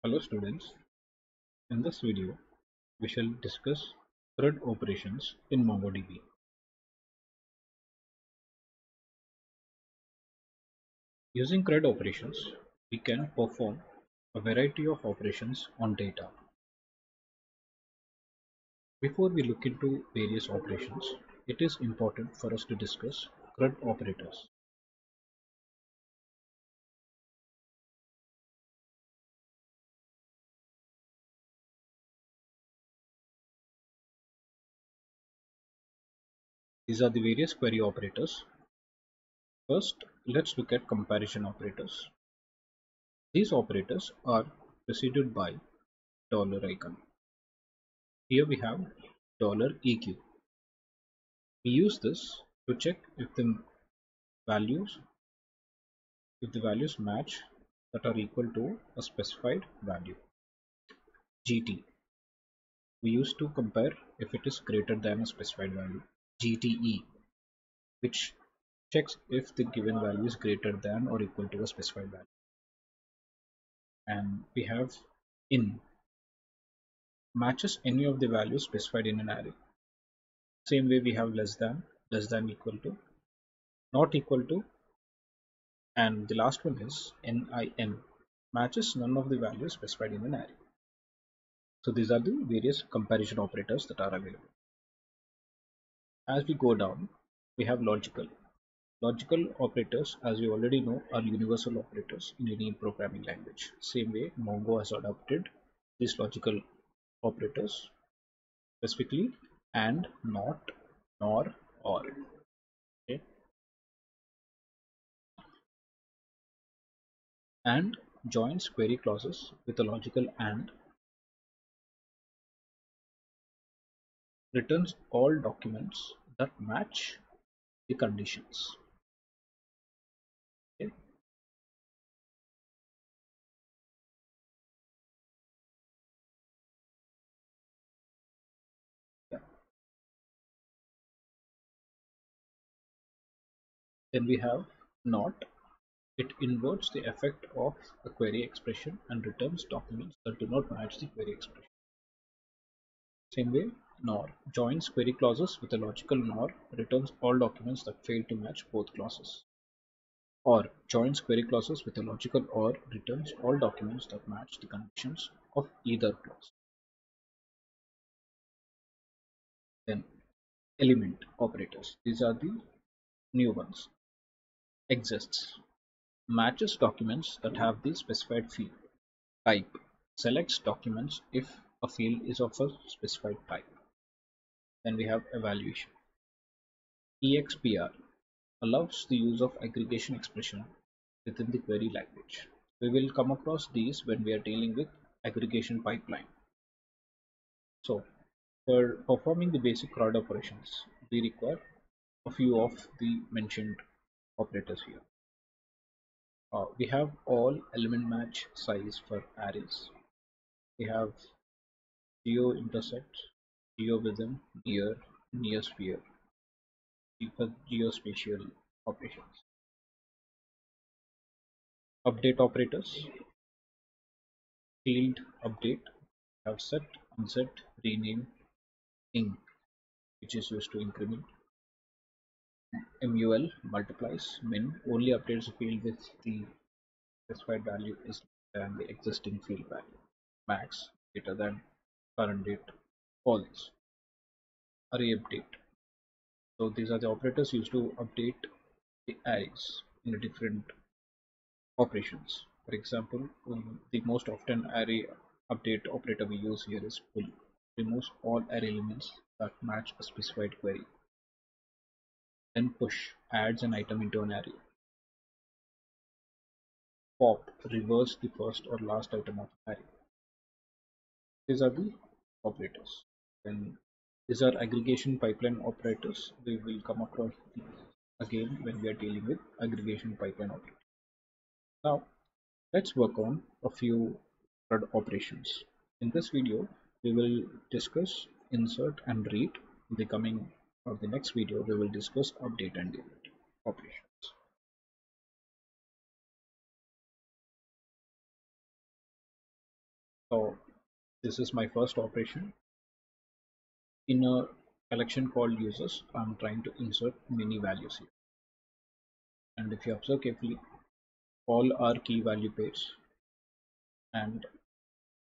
Hello students, in this video we shall discuss CRUD operations in MongoDB. Using CRUD operations, we can perform a variety of operations on data. Before we look into various operations, it is important for us to discuss CRUD operators. These are the various query operators. First, let's look at comparison operators. These operators are preceded by $icon. Here we have $EQ. We use this to check values if the values match that are equal to a specified value. GT, we use to compare if it is greater than a specified value. GTE, which checks if the given value is greater than or equal to a specified value. And we have in, matches any of the values specified in an array. Same way we have less than equal to, not equal to, and the last one is NIN, matches none of the values specified in an array. So these are the various comparison operators that are available. As we go down, we have logical. Logical operators, as you already know, are universal operators in any programming language. Same way, Mongo has adopted these logical operators, specifically and, not, nor, or. Okay. And joins query clauses with a logical and, returns all documents that match the conditions. Okay. Yeah. Then we have not. It inverts the effect of a query expression and returns documents that do not match the query expression. Same way, nor joins query clauses with a logical nor, returns all documents that fail to match both clauses. Or joins query clauses with a logical or, returns all documents that match the conditions of either clause. Then element operators. These are the new ones. Exists. Matches documents that have the specified field. Type. Selects documents if a field is of a specified type. Then we have evaluation. EXPR allows the use of aggregation expression within the query language. We will come across these when we are dealing with aggregation pipeline. So, for performing the basic CRUD operations, we require a few of the mentioned operators here. We have all element match size for arrays. We have geo intersect, geo within, near, near sphere, for geospatial operations. Update operators, field update, have set, unset, rename, ing, which is used to increment. MUL multiplies, min only updates the field with the specified value is greater than the existing field value. Max greater than current date. All this. Array update. So these are the operators used to update the arrays in different operations. For example, the most often array update operator we use here is pull. Removes all array elements that match a specified query. Then push adds an item into an array. Pop reverse the first or last item of an array. These are the operators. Then these are aggregation pipeline operators. We will come across these again when we are dealing with aggregation pipeline operators. Now let's work on a few CRUD operations. In this video, we will discuss insert and read. In the coming or the next video, we will discuss update and delete operations. So this is my first operation. In a collection called users, I'm trying to insert many values here. And if you observe carefully, all are key value pairs. And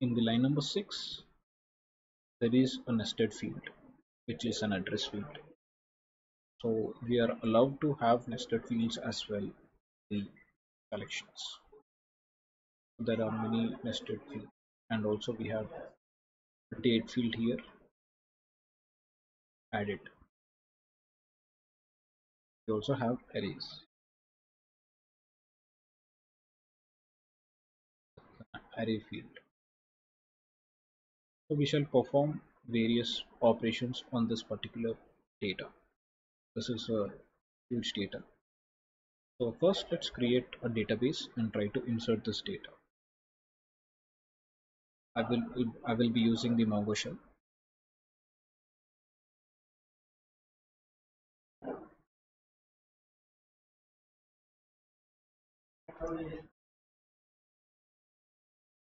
in the line number 6, there is a nested field, which is an address field. So we are allowed to have nested fields as well, the collections. There are many nested fields. And also we have a date field here, add it. We also have arrays, array field. So we shall perform various operations on this particular data. This is a huge data. So first let's create a database and try to insert this data. I will be using the Mongo shell.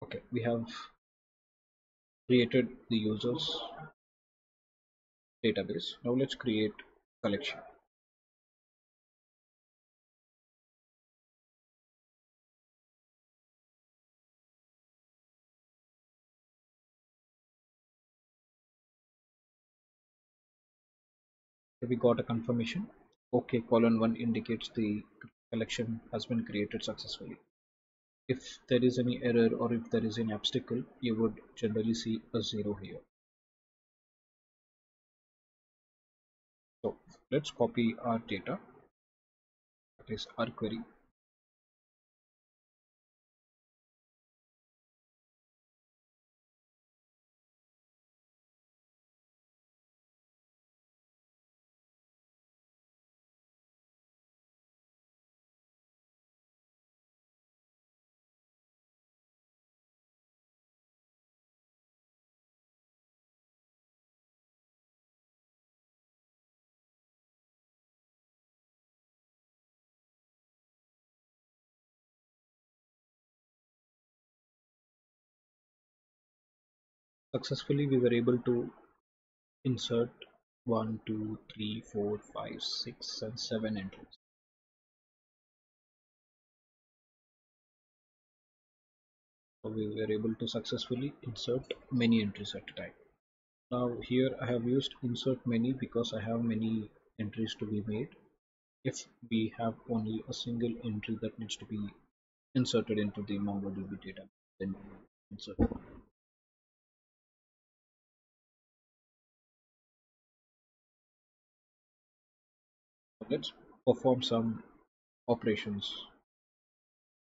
Okay, we have created the users database. Now let's create collection. So we got a confirmation. OK colon 1 indicates the collection has been created successfully. If there is any error or if there is any obstacle, you would generally see a 0 here. So let's copy our data, that is our query. Successfully we were able to insert 1, 2, 3, 4, 5, 6 and 7 entries. So we were able to successfully insert many entries at a time. Now here I have used insert many because I have many entries to be made. If we have only a single entry that needs to be inserted into the MongoDB data, then insert. Let's perform some operations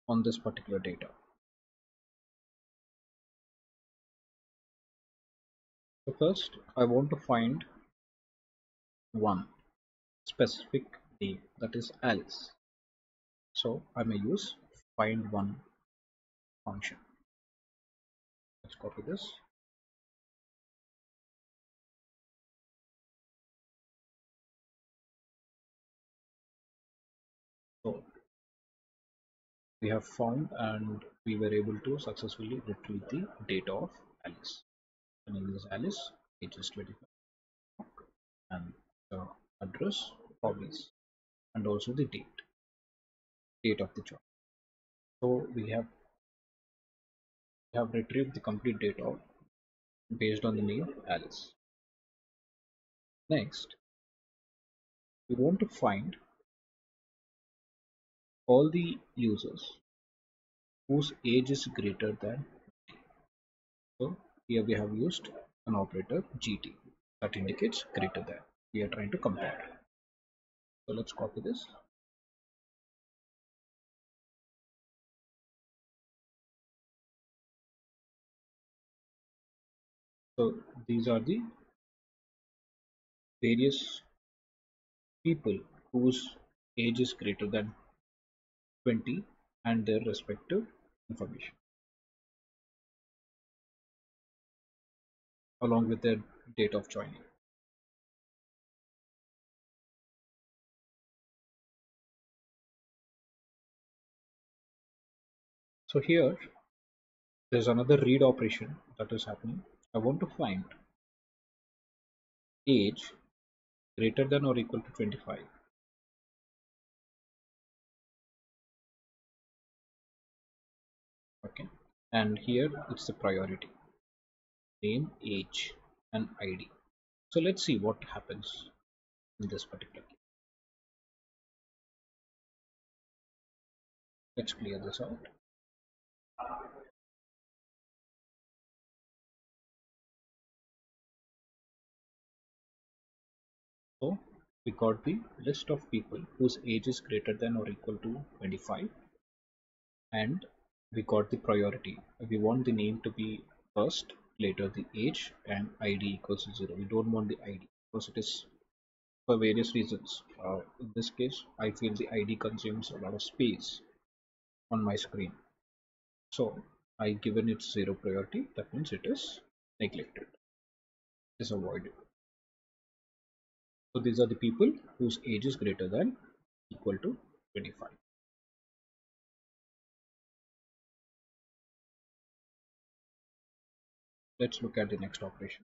on this particular data. So first I want to find one specific name, that is Alice. So I may use find one function. Let's copy this. So we have found and we were able to successfully retrieve the data of Alice. The name is Alice, age is 25, and the address, hobbies, and also the date of the job. So we have retrieved the complete data based on the name Alice. Next, we want to find all the users whose age is greater than 20. So here we have used an operator GT that indicates greater than. We are trying to compare. So let's copy this. So these are the various people whose age is greater than 20 and their respective information along with their date of joining. So here There's another read operation that is happening. I want to find age greater than or equal to 25. Okay, and here it's the priority: name, age, and ID. So let's see what happens in this particular case. Let's clear this out. So we got the list of people whose age is greater than or equal to 25, and we got the priority. We want the name to be first, later the age, and ID equals to 0. We don't want the ID because it is for various reasons. In this case, I feel the ID consumes a lot of space on my screen. So I given it 0 priority, that means it is neglected, is avoided. So these are the people whose age is greater than equal to 25. Let's look at the next operation.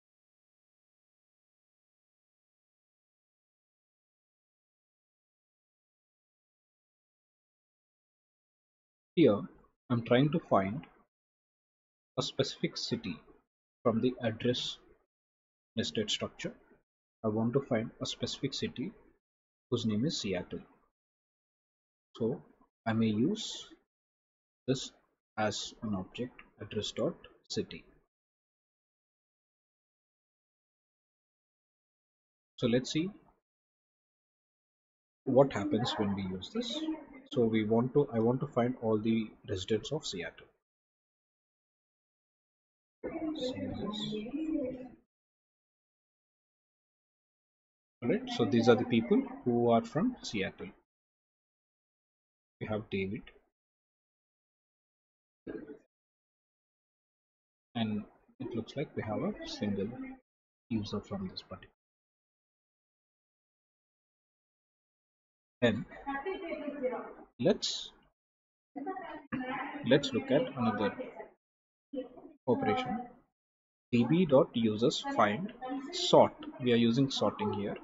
Here I'm trying to find a specific city from the address nested structure. I want to find a specific city whose name is Seattle. So I may use this as an object address.city. So let's see what happens when we use this. So I want to find all the residents of Seattle. Alright, so these are the people who are from Seattle. We have David, and it looks like we have a single user from this particular. And let's let's look at another operation. db.users find sort. We are using sorting here.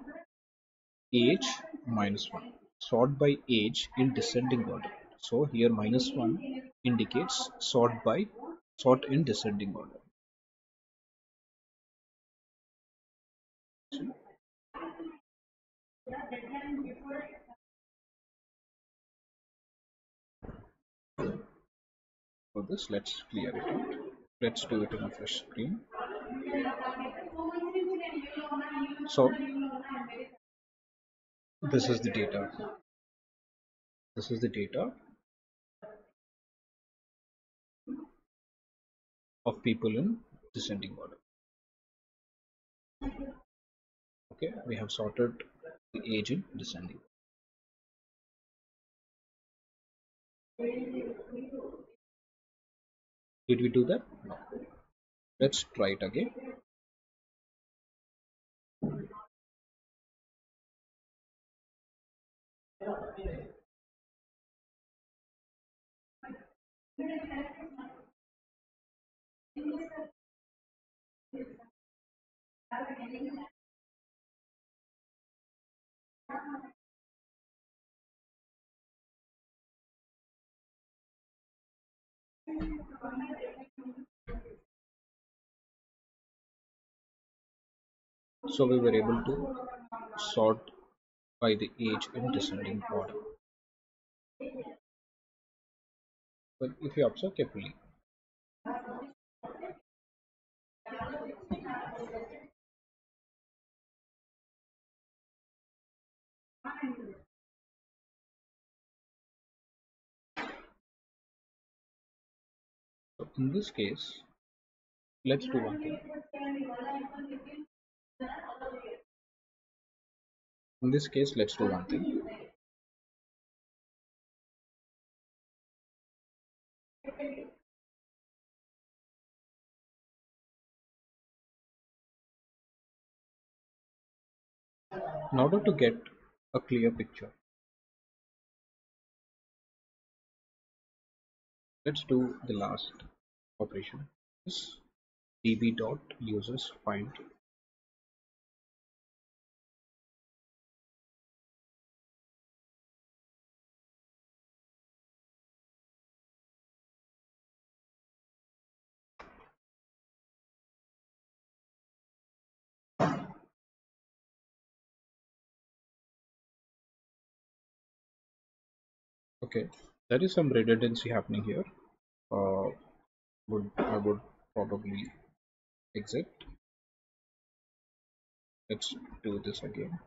Age -1. Sort by age in descending order. So here -1 indicates sort in descending order. For this, let's clear it out. Let's do it in a fresh screen. So this is the data. This is the data of people in descending order. Okay, we have sorted the age in descending. Did we do that? No. Let's try it again. So we were able to sort by the age in descending order. But if you observe carefully, so in this case, let's do one thing. In this case, let's do one thing. In order to get a clear picture, let's do the last operation is db.users find. Okay, there is some redundancy happening here. Uh, I would probably exit. Let's do this again.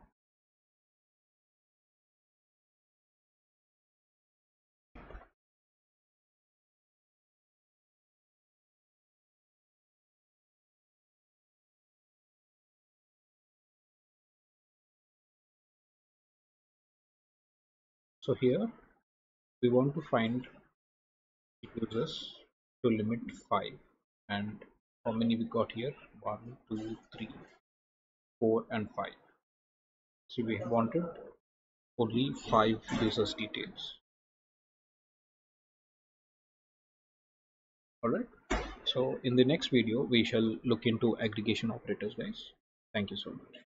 So here we want to find users to limit 5, and how many we got here? 1, 2, 3, 4, and 5. So we wanted only 5 users details. Alright, so in the next video we shall look into aggregation operators, guys. Thank you so much.